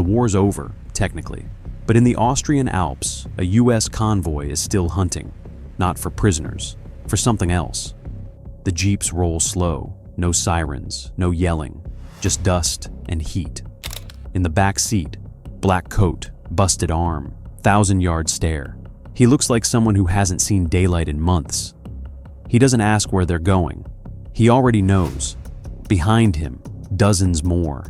war's over, technically. But in the Austrian Alps, a US convoy is still hunting. Not for prisoners, for something else. The jeeps roll slow, no sirens, no yelling, just dust and heat. In the back seat, black coat, busted arm, 1,000-yard stare. He looks like someone who hasn't seen daylight in months. He doesn't ask where they're going. He already knows. Behind him, dozens more.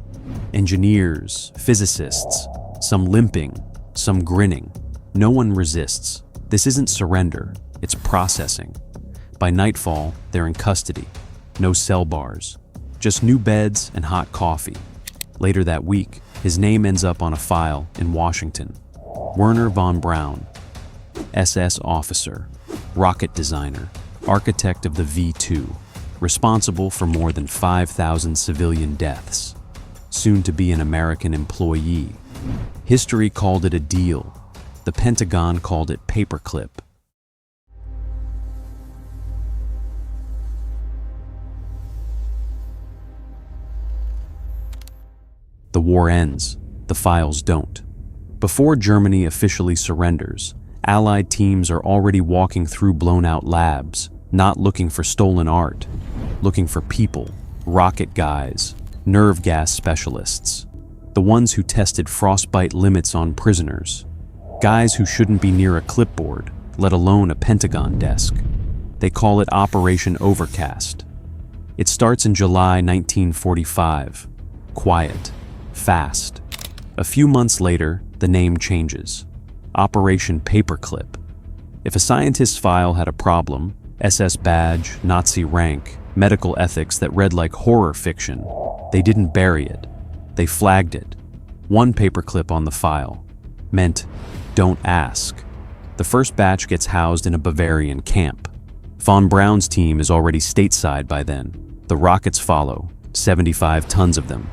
Engineers, physicists, some limping, some grinning. No one resists. This isn't surrender, it's processing. By nightfall, they're in custody. No cell bars, just new beds and hot coffee. Later that week, his name ends up on a file in Washington. Werner von Braun, SS officer, rocket designer, architect of the V2, responsible for more than 5,000 civilian deaths. Soon to be an American employee. History called it a deal. The Pentagon called it paperclip. The war ends. The files don't. Before Germany officially surrenders, Allied teams are already walking through blown-out labs, not looking for stolen art, looking for people, rocket guys, nerve gas specialists, the ones who tested frostbite limits on prisoners, guys who shouldn't be near a clipboard, let alone a Pentagon desk. They call it Operation Overcast. It starts in July 1945. Quiet, fast. A few months later, the name changes. Operation Paperclip. If a scientist's file had a problem, SS badge, Nazi rank, medical ethics that read like horror fiction, they didn't bury it. They flagged it. One paperclip on the file meant, don't ask. The first batch gets housed in a Bavarian camp. Von Braun's team is already stateside by then. The rockets follow, 75 tons of them.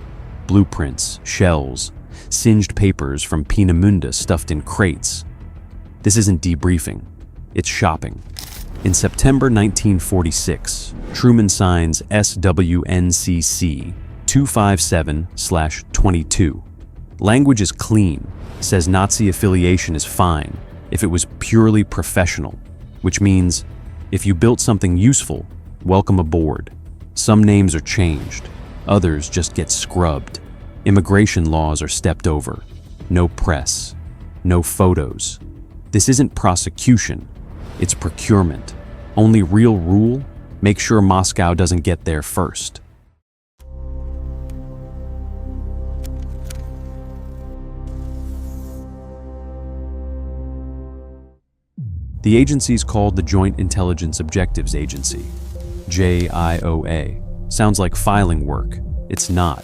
Blueprints, shells, singed papers from Peenemünde stuffed in crates. This isn't debriefing, it's shopping. In September 1946, Truman signs SWNCC 257/22. Language is clean, says Nazi affiliation is fine if it was purely professional, which means if you built something useful, welcome aboard. Some names are changed, others just get scrubbed. Immigration laws are stepped over. No press, no photos. This isn't prosecution, it's procurement. Only real rule, make sure Moscow doesn't get there first. The agency's called the Joint Intelligence Objectives Agency, JIOA. Sounds like filing work. It's not.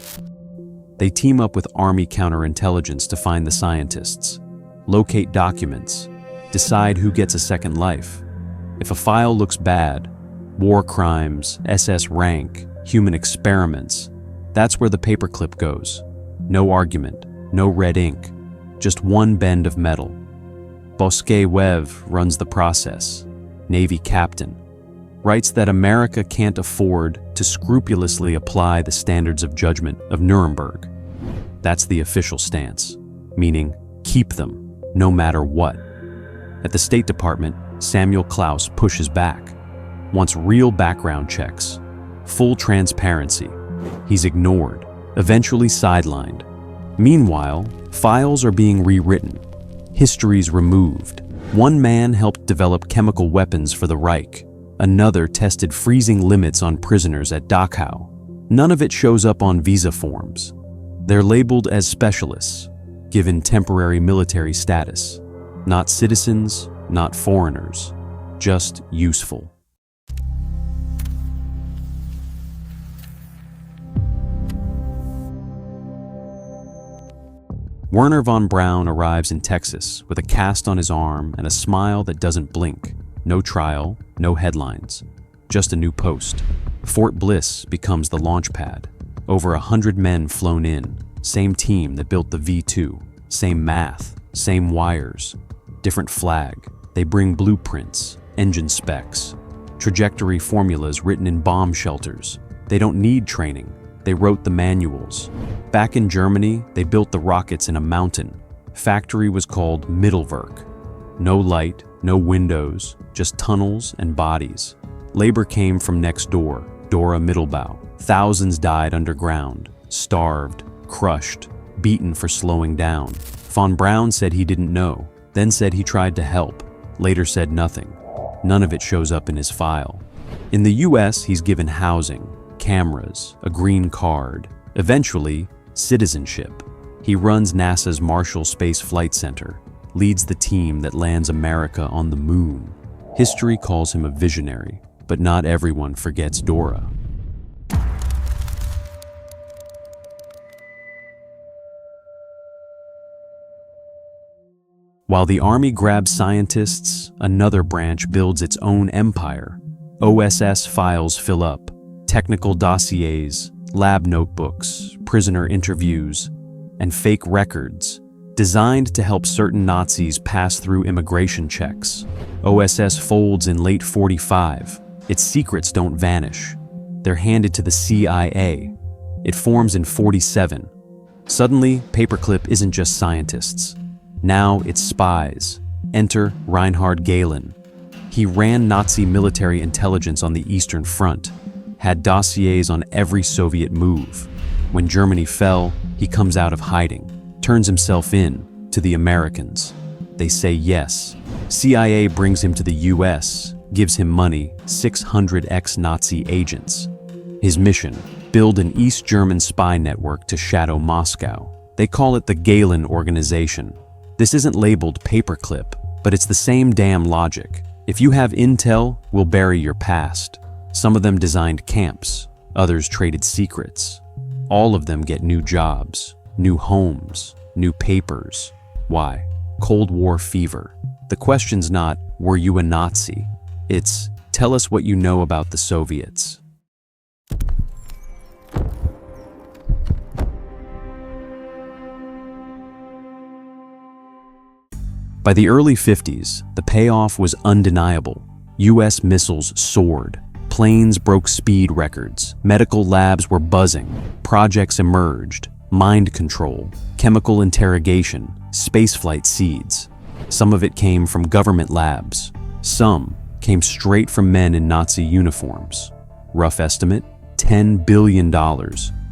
They team up with Army counterintelligence to find the scientists, locate documents, decide who gets a second life. If a file looks bad, war crimes, SS rank, human experiments, that's where the paperclip goes. No argument, no red ink, just one bend of metal. Bosquet-Wev runs the process, Navy captain, writes that America can't afford to scrupulously apply the standards of judgment of Nuremberg. That's the official stance, meaning keep them, no matter what. At the State Department, Samuel Klaus pushes back, wants real background checks, full transparency. He's ignored, eventually sidelined. Meanwhile, files are being rewritten, histories removed. One man helped develop chemical weapons for the Reich. Another tested freezing limits on prisoners at Dachau. None of it shows up on visa forms. They're labeled as specialists, given temporary military status. Not citizens, not foreigners, just useful. Werner von Braun arrives in Texas with a cast on his arm and a smile that doesn't blink. No trial, no headlines, just a new post. Fort Bliss becomes the launch pad. Over 100 men flown in, same team that built the V2, same math, same wires, different flag. They bring blueprints, engine specs, trajectory formulas written in bomb shelters. They don't need training, They wrote the manuals. Back in Germany, they built the rockets in a mountain. Factory was called Mittelwerk. No light, no windows, just tunnels and bodies. Labor came from next door, Dora Mittelbau. Thousands died underground, starved, crushed, beaten for slowing down. Von Braun said he didn't know, then said he tried to help, later said nothing. None of it shows up in his file. In the US, he's given housing, cameras, a green card, eventually, citizenship. He runs NASA's Marshall Space Flight Center, leads the team that lands America on the moon. History calls him a visionary, but not everyone forgets Dora. While the Army grabs scientists, another branch builds its own empire. OSS files fill up, technical dossiers, lab notebooks, prisoner interviews, and fake records, designed to help certain Nazis pass through immigration checks. OSS folds in late '45. Its secrets don't vanish. They're handed to the CIA. It forms in '47. Suddenly, Paperclip isn't just scientists. Now it's spies. Enter Reinhard Gehlen. He ran Nazi military intelligence on the Eastern Front, had dossiers on every Soviet move. When Germany fell, he comes out of hiding, turns himself in to the Americans. They say yes. CIA brings him to the US, gives him money, 600 ex-Nazi agents. His mission, build an East German spy network to shadow Moscow. They call it the Gehlen Organization. This isn't labeled Paperclip, but it's the same damn logic. If you have intel, we'll bury your past. Some of them designed camps, others traded secrets. All of them get new jobs, new homes, new papers. Why? Cold War fever. The question's not, were you a Nazi? It's, tell us what you know about the Soviets. By the early 50s, the payoff was undeniable. US missiles soared. Planes broke speed records. Medical labs were buzzing. Projects emerged. Mind control, chemical interrogation, spaceflight seeds. Some of it came from government labs. Some came straight from men in Nazi uniforms. Rough estimate, $10 billion,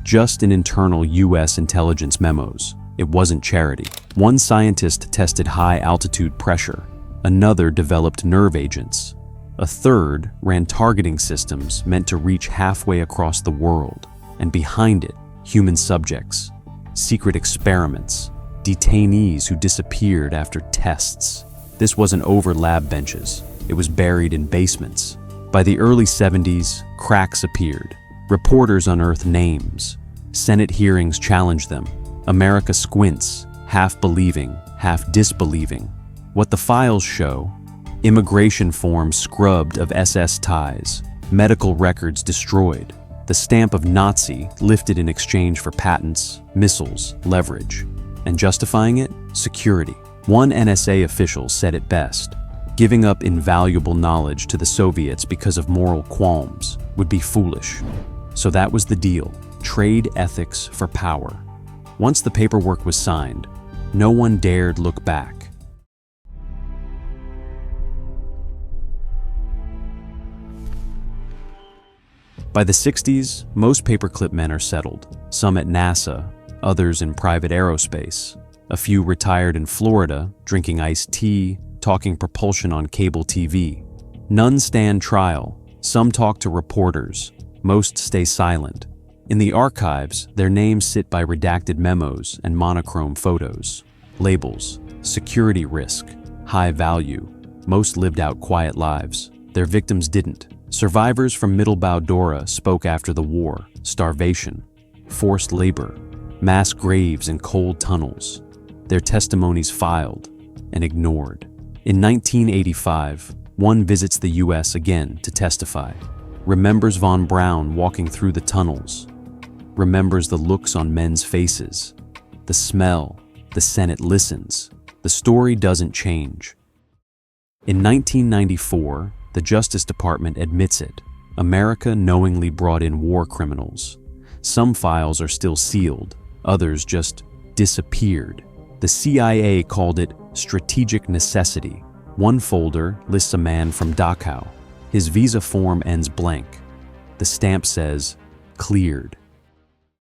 just in internal US intelligence memos. It wasn't charity. One scientist tested high-altitude pressure. Another developed nerve agents. A third ran targeting systems meant to reach halfway across the world. And behind it, human subjects, secret experiments, detainees who disappeared after tests. This wasn't over lab benches. It was buried in basements. By the early 70s, cracks appeared. Reporters unearthed names. Senate hearings challenged them. America squints, half believing, half disbelieving. What the files show: immigration forms scrubbed of SS ties, medical records destroyed, the stamp of Nazi lifted in exchange for patents, missiles, leverage. And justifying it? Security. One NSA official said it best: giving up invaluable knowledge to the Soviets because of moral qualms would be foolish. So that was the deal: trade ethics for power. Once the paperwork was signed, no one dared look back. By the 60s, most paperclip men are settled, some at NASA, others in private aerospace. A few retired in Florida, drinking iced tea, talking propulsion on cable TV. None stand trial, some talk to reporters, most stay silent. In the archives, their names sit by redacted memos and monochrome photos. Labels: security risk, high value. Most lived out quiet lives. Their victims didn't. Survivors from Mittelbau Dora spoke after the war: starvation, forced labor, mass graves in cold tunnels. Their testimonies filed and ignored. In 1985, one visits the US again to testify. Remembers von Braun walking through the tunnels. Remembers the looks on men's faces. The smell. The Senate listens. The story doesn't change. In 1994, the Justice Department admits it. America knowingly brought in war criminals. Some files are still sealed, others just disappeared. The CIA called it strategic necessity. One folder lists a man from Dachau. His visa form ends blank. The stamp says, cleared.